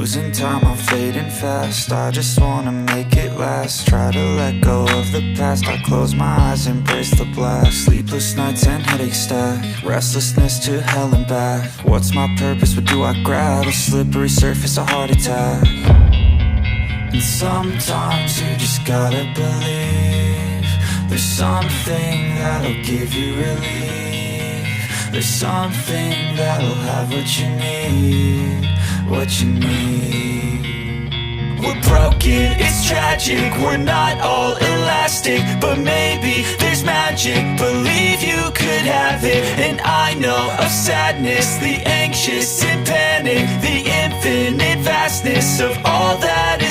losing time, I'm fading fast. I just wanna make it last. Try to let go of the past. I close my eyes, embrace the blast. Sleepless nights and headaches stack. Restlessness to hell and back. What's my purpose? What do I grab? A slippery surface, a heart attack. And sometimes you just gotta believe there's something that'll give you relief. There's something that'll have what you need, what you need. We're broken, it's tragic, we're not all elastic, but maybe there's magic, believe you could have it. And I know of sadness, the anxious and panic, the infinite vastness of all that